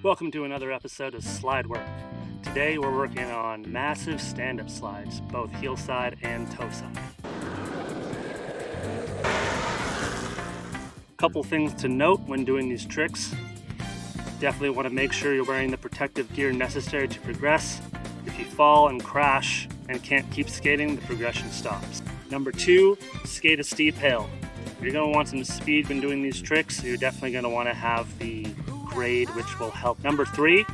Welcome to another episode of Slide Work. Today we're working on massive stand-up slides, both heel side and toe side. Couple things to note when doing these tricks. Definitely want to make sure you're wearing the protective gear necessary to progress. If you fall and crash and can't keep skating, the progression stops. Number 2, skate a steep hill. You're going to want some speed when doing these tricks. You're definitely going to want to have the grade, which will help. Number 3,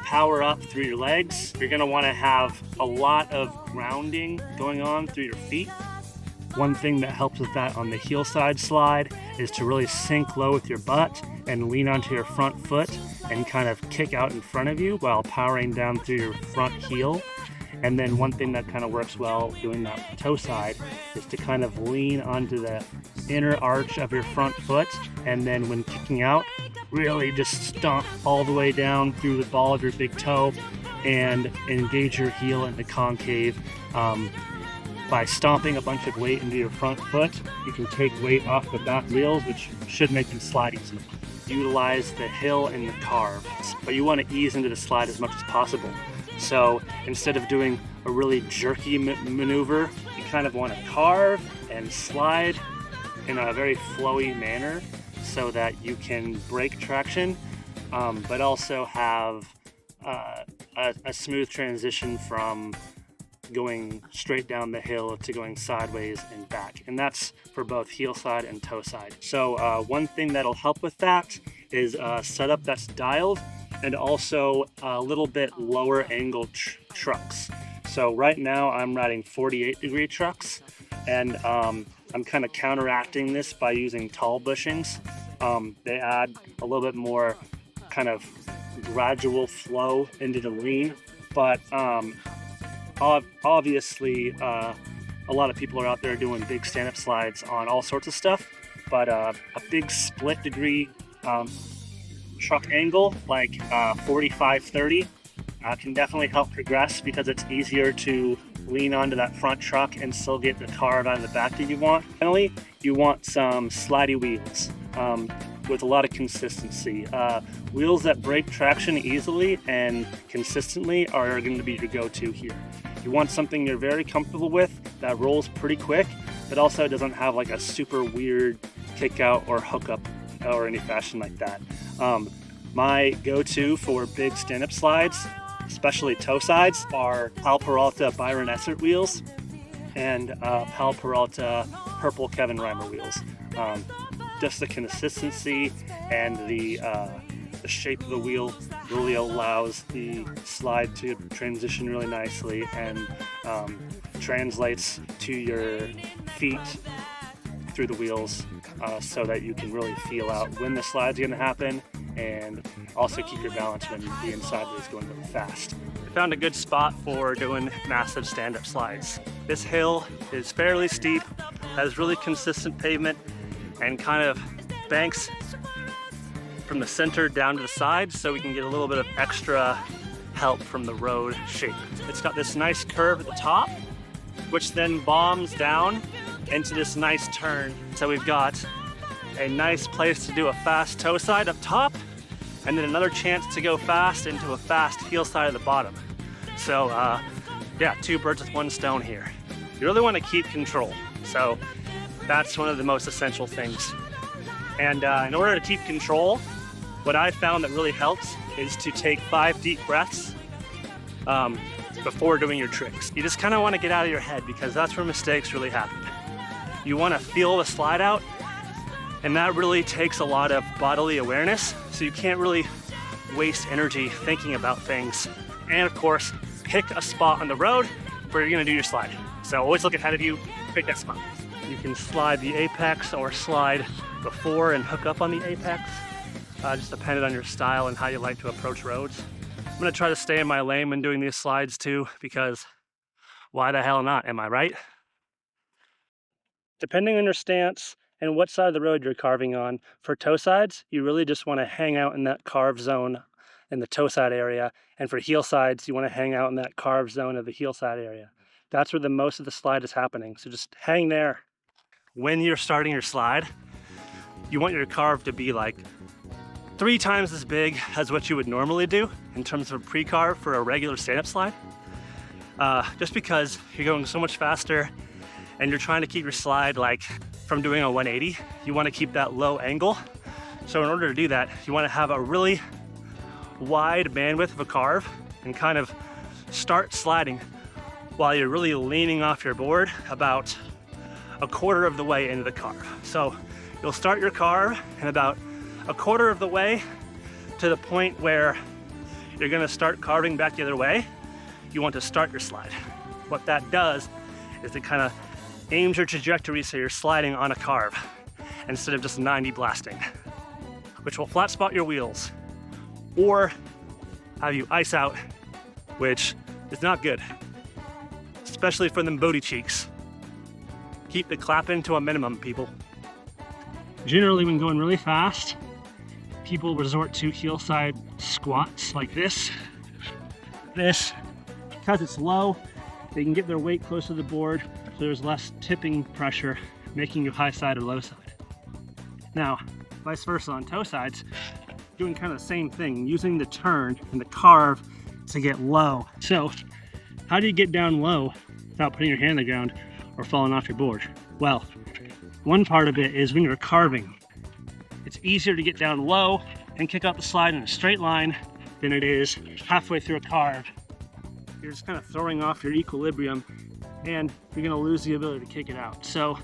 power up through your legs. You're going to want to have a lot of grounding going on through your feet. One thing that helps with that on the heel side slide is to really sink low with your butt and lean onto your front foot and kind of kick out in front of you while powering down through your front heel. And then one thing that kind of works well doing that toe side is to kind of lean onto the inner arch of your front foot, and then when kicking out, really just stomp all the way down through the ball of your big toe and engage your heel into concave. By stomping a bunch of weight into your front foot, you can take weight off the back wheels, which should make them slide easy. Utilize the hill and the carve, but you want to ease into the slide as much as possible. So instead of doing a really jerky maneuver, you kind of want to carve and slide in a very flowy manner so that you can break traction, but also have a smooth transition from going straight down the hill to going sideways and back. And that's for both heel side and toe side. So one thing that'll help with that is a setup that's dialed and also a little bit lower angle trucks. So right now I'm riding 48-degree trucks, and I'm kind of counteracting this by using tall bushings. They add a little bit more kind of gradual flow into the lean, but obviously a lot of people are out there doing big stand-up slides on all sorts of stuff, but a big split degree truck angle like 45-30 can definitely help progress, because it's easier to lean onto that front truck and still get the carve out of the back that you want. Finally, you want some slidey wheels with a lot of consistency. Wheels that break traction easily and consistently are going to be your go-to here. You want something you're very comfortable with that rolls pretty quick, but also doesn't have like a super weird kick out or hook up or any fashion like that. My go-to for big stand-up slides, especially toe sides, are Pal Peralta Byron Essert wheels and Pal Peralta Purple Kevin Reimer wheels. Just the consistency and the shape of the wheel really allows the slide to transition really nicely and translates to your feet through the wheels, so that you can really feel out when the slide's going to happen and also keep your balance when the inside is going really fast. I found a good spot for doing massive stand-up slides. This hill is fairly steep, has really consistent pavement, and kind of banks from the center down to the sides, so we can get a little bit of extra help from the road shape. It's got this nice curve at the top, which then bombs down into this nice turn. So we've got a nice place to do a fast toe side up top, and then another chance to go fast into a fast heel side at the bottom. So yeah, 2 birds with 1 stone here. You really want to keep control. So that's one of the most essential things. And in order to keep control, what I found that really helps is to take 5 deep breaths before doing your tricks. You just kind of want to get out of your head, because that's where mistakes really happen. You want to feel the slide out, and that really takes a lot of bodily awareness, so you can't really waste energy thinking about things. And of course, pick a spot on the road where you're going to do your slide. So always look ahead of you, pick that spot. You can slide the apex or slide before and hook up on the apex, just depending on your style and how you like to approach roads. I'm going to try to stay in my lane when doing these slides too, because why the hell not, am I right? Depending on your stance and what side of the road you're carving on, for toe sides, you really just want to hang out in that carve zone in the toe side area. And for heel sides, you want to hang out in that carve zone of the heel side area. That's where the most of the slide is happening. So just hang there. When you're starting your slide, you want your carve to be like 3 times as big as what you would normally do in terms of a pre-carve for a regular stand-up slide. Just because you're going so much faster and you're trying to keep your slide like from doing a 180, you want to keep that low angle. So in order to do that, you want to have a really wide bandwidth of a carve and kind of start sliding while you're really leaning off your board about a quarter of the way into the carve. So you'll start your carve and about a quarter of the way to the point where you're gonna start carving back the other way, you want to start your slide. What that does is it kind of aims your trajectory so you're sliding on a carve instead of just 90 blasting, which will flat spot your wheels or have you ice out, which is not good, especially for them booty cheeks. Keep the clapping to a minimum, people. Generally, when going really fast, people resort to heel side squats like this. Because it's low, they can get their weight close to the board, so there's less tipping pressure, making you high side or low side. Now, vice versa on toe sides, doing kind of the same thing, using the turn and the carve to get low. So, how do you get down low without putting your hand on the ground or falling off your board? Well, one part of it is when you're carving. It's easier to get down low and kick out the slide in a straight line than it is halfway through a carve. You're just kind of throwing off your equilibrium and you're gonna lose the ability to kick it out. So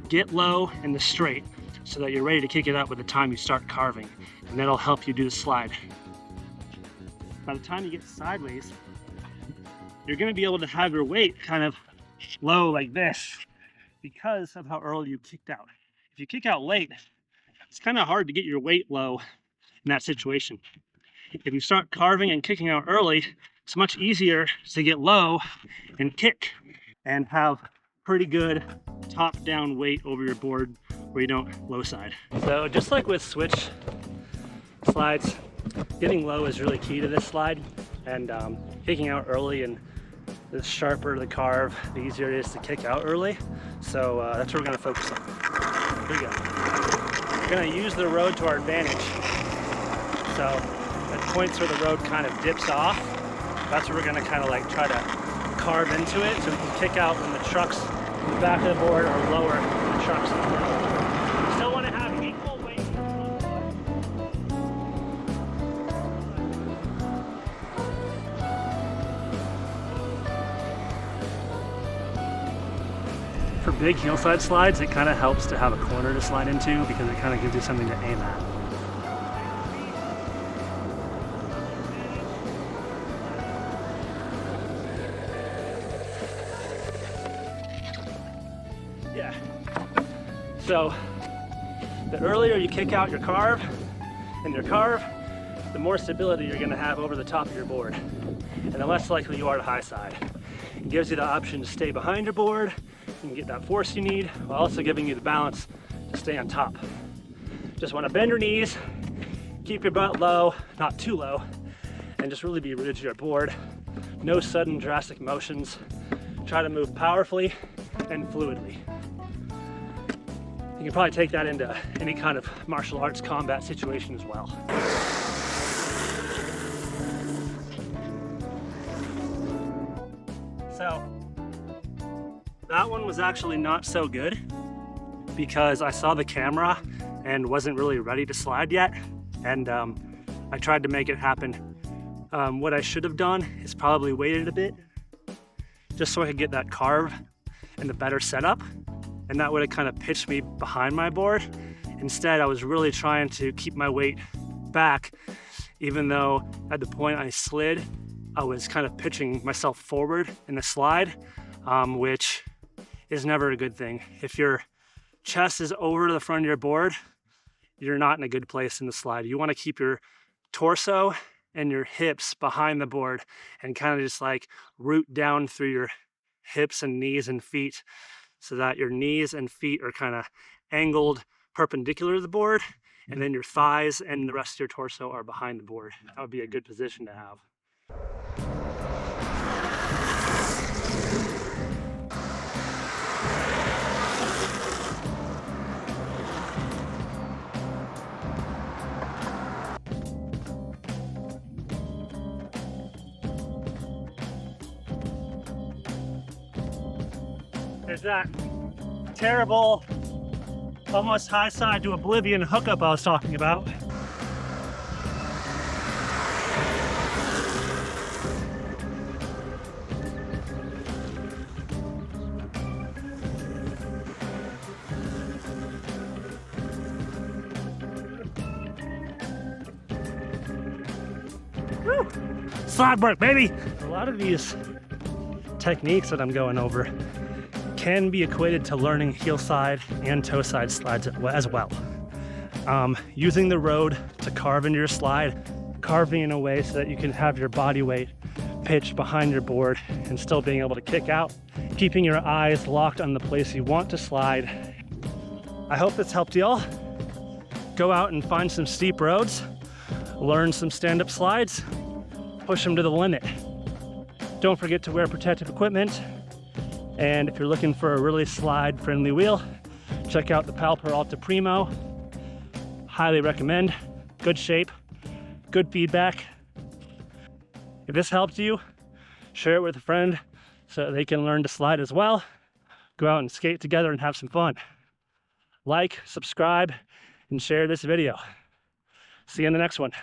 get low in the straight so that you're ready to kick it out by the time you start carving, and that'll help you do the slide. By the time you get sideways, you're gonna be able to have your weight kind of low like this because of how early you kicked out. If you kick out late, it's kind of hard to get your weight low in that situation. If you start carving and kicking out early, it's much easier to get low and kick and have pretty good top-down weight over your board where you don't low side. So just like with switch slides, getting low is really key to this slide, and kicking out early, and the sharper the carve, the easier it is to kick out early. So that's what we're gonna focus on. Here we go. We're gonna use the road to our advantage. So at points where the road kind of dips off, that's where we're gonna kind of like try to carve into it so we can kick out when the trucks in the back of the board are lower than the trucks in the front. We still wanna have equal weight. For big heel side slides, it kind of helps to have a corner to slide into because it kind of gives you something to aim at. Yeah. So the earlier you kick out your carve, the more stability you're going to have over the top of your board, and the less likely you are to high side. It gives you the option to stay behind your board. You can get that force you need while also giving you the balance to stay on top. Just want to bend your knees, keep your butt low, not too low, and just really be rooted to your board. No sudden drastic motions. Try to move powerfully and fluidly. You can probably take that into any kind of martial arts combat situation as well. So that one was actually not so good because I saw the camera and wasn't really ready to slide yet, and I tried to make it happen. What I should have done is probably waited a bit just so I could get that carve and the better setup, and that would have kind of pitched me behind my board. Instead, I was really trying to keep my weight back, even though at the point I slid, I was kind of pitching myself forward in the slide, which is never a good thing. If your chest is over to the front of your board, you're not in a good place in the slide. You want to keep your torso and your hips behind the board and kind of just like root down through your hips and knees and feet so that your knees and feet are kind of angled perpendicular to the board, and then your thighs and the rest of your torso are behind the board. That would be a good position to have. There's that terrible, almost high side to oblivion hookup I was talking about. Woo! Slide work, baby! A lot of these techniques that I'm going over can be equated to learning heel side and toe side slides as well. Using the road to carve into your slide, carving in a way so that you can have your body weight pitched behind your board and still being able to kick out, keeping your eyes locked on the place you want to slide. I hope this helped y'all. Go out and find some steep roads, learn some stand-up slides, push them to the limit. Don't forget to wear protective equipment. And if you're looking for a really slide-friendly wheel, check out the Palper Alta Primo. Highly recommend. Good shape, good feedback. If this helped you, share it with a friend so they can learn to slide as well. Go out and skate together and have some fun. Like, subscribe, and share this video. See you in the next one.